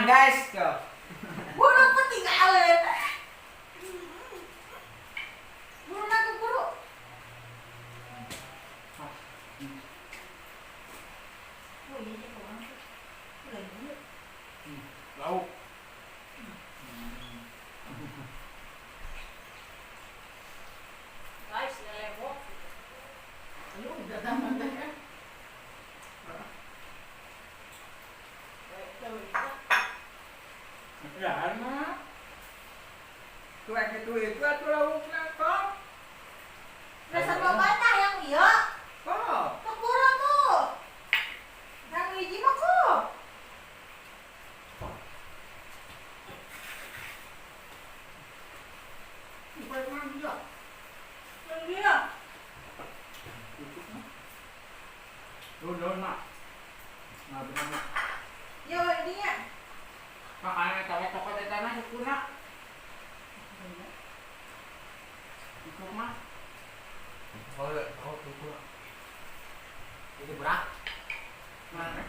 guys, kau. Burung ketinggalan. Burung aku burung. Oh iya dia orang tuh. Lagi. Lauk. Guys, lewat. Ayo udah taman deh. Ya, mah. Tuh itu lauknya kok. Dasar bapak yang iya. Kok. Keburu tuh. Yang hiji mah kok. Bukan yang dia. Yang dia. Doon, mak. Benar, mak. Yo dia. Makanya toko di tanah sempurna. Ikut mah. Oh, itu. Ini berat. Mana?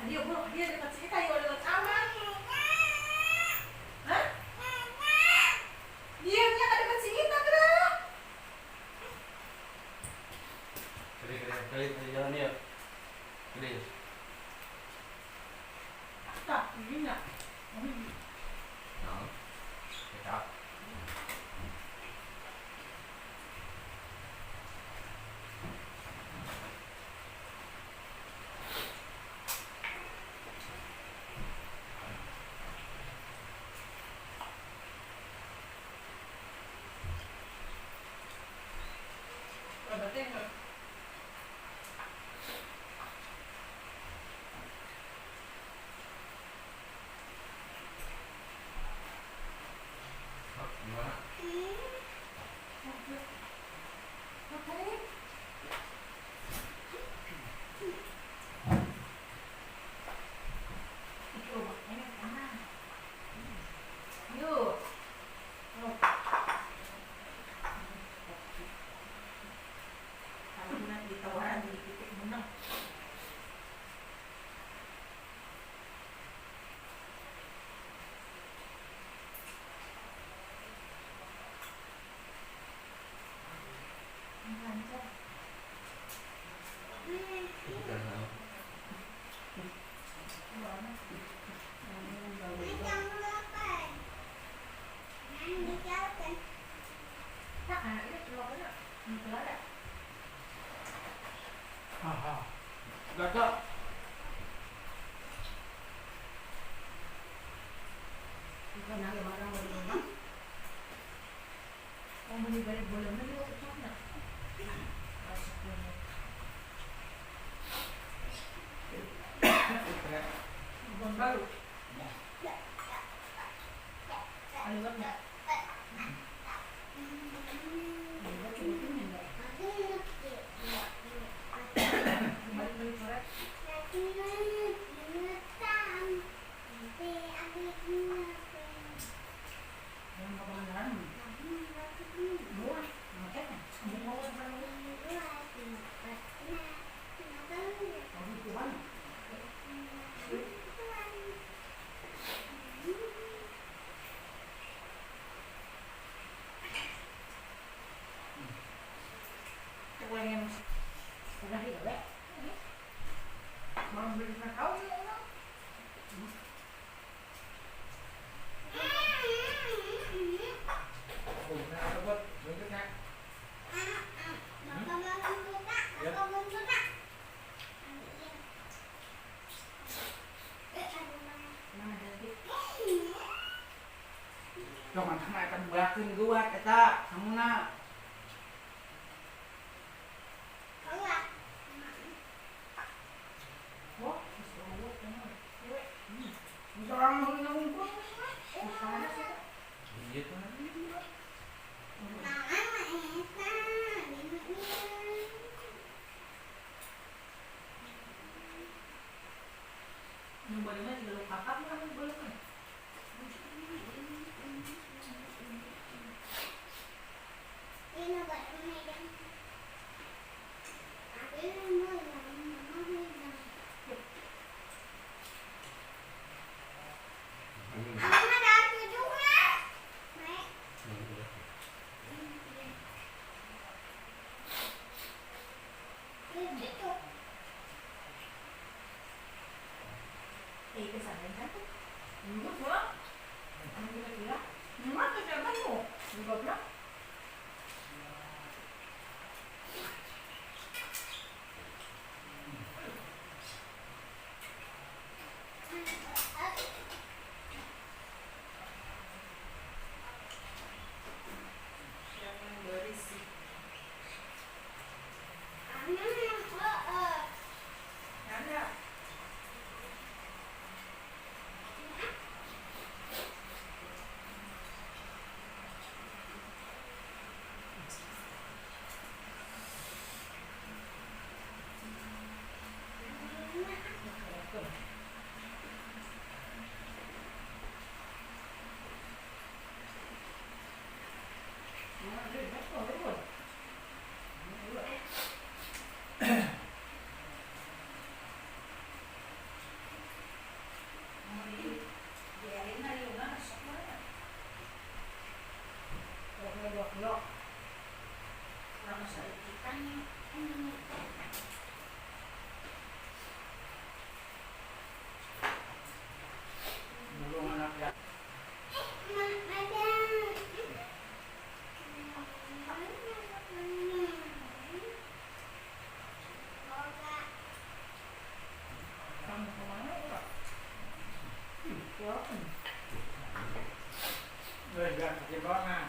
Dia bro, dia dekat sini kayak dekat aman. Hah? Dia nya kan dekat sini tak ada. Kali jalan ya. Gede. Tak, ini enggak. Nah. Cekak. Berarti enggak. Gimana? Ngapain? Itu makanya panas. Yuk. Kalau nanti tawaran di titik menang. Lancar. Bukan tahu. Tak, anak ini keluar ke tak? Keluar tak? Haha. Gagak. Bukan lagi orang beli rumah. Mau beli balik bolamnya juga ke sana. Bukan baru. Aliwat nggak? Aliwat cukup enggak? Balik beli korek. Yang kebenaran. Dua. Macam mana? Ambil mau apa lagi? Ambil Tuhan. Pengen udah hilang. Mau beli kakao ya? Jangan sama akan bulakin gua eta, samuna. Oh, sesuatu kan. Cewek. Bisa orang mau ngumpul. Sana sih. Iya tuh. Goblok. Jangan berisik. Ada. Belum anak ya. Kamu kemana ya? Ya. Jangan pakai bawah.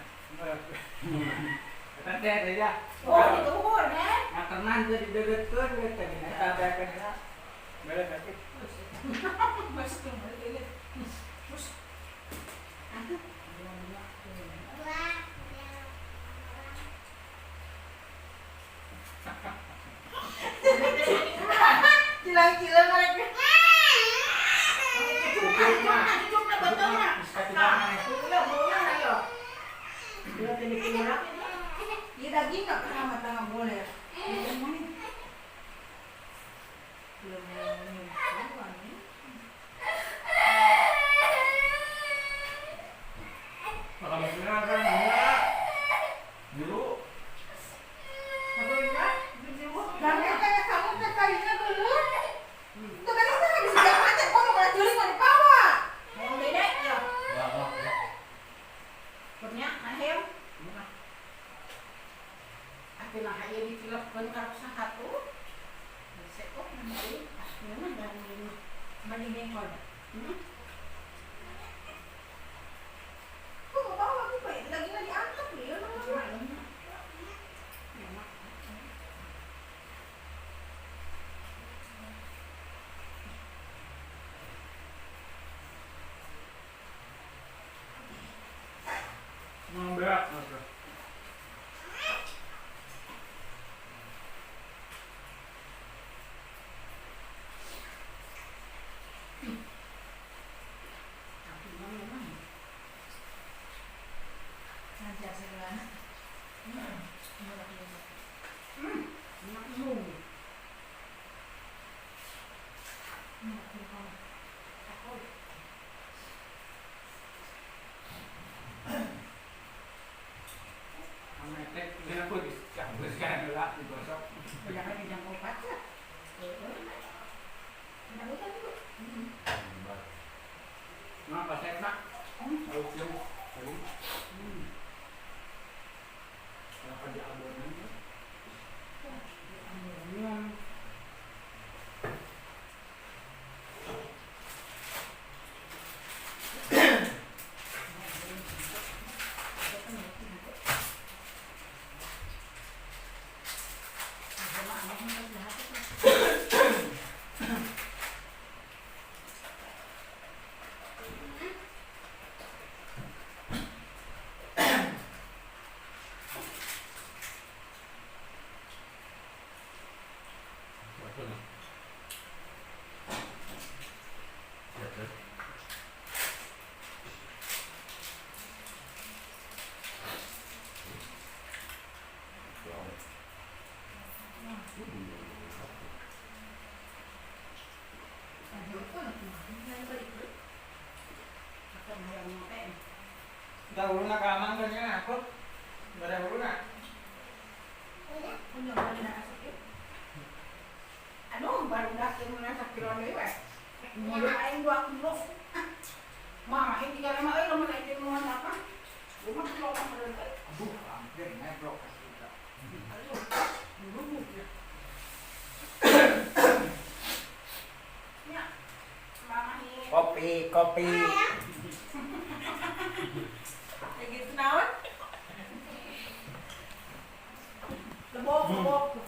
Kita teh aja. Oh, dituhur, kan? Ngaternan jadi dedet-dedet gitu. Kita beakeun ya. Beres sakit. Masuk ke mana ini? Terus. Cilang-cilang mereka. Cukup mah. Cukup na betulnya. Boleh ayo. Dia tadi keluar. Dia daging enggak pernah matang boleh. Ini mana? Belum ini. Makan beneran kan enggak. Dulu Apa enggak? Dan kayak kamu kalinya dulu. Itu kan udah habis jam macet, kok malah juling mau dibawa. Mau beda ya? Wah, Punya ahem. Aku nak ayo ditilapkan kalau satu. Sekok nanti. Mana dan ini. Bagi bengkol. Kok mau bawa aku baik lagi angkat dia nama. mau berak. Tapi memang. Nanti sebelah. Enak lu. Ametek dia pun campur sekarang dulu digosok. Jangan dijang obat lah. Enak obat itu. Nah, pasek nak. Harus jam. Tadi. Kenapa dia abonan? Kita hulu nak aman kan ya aku. Enggak ada hulu nak. Punya mana nak sakit? Anu baru dah kena sakit orang dewa. Mulai aing 2 kilo. Mah ini 3 lama euy lamun aing mau apa? Rumah belum ada. Aduh, hampir ngeblok kita. Ya, mama nih. Kopi. Kayak gitu naon? Lebok.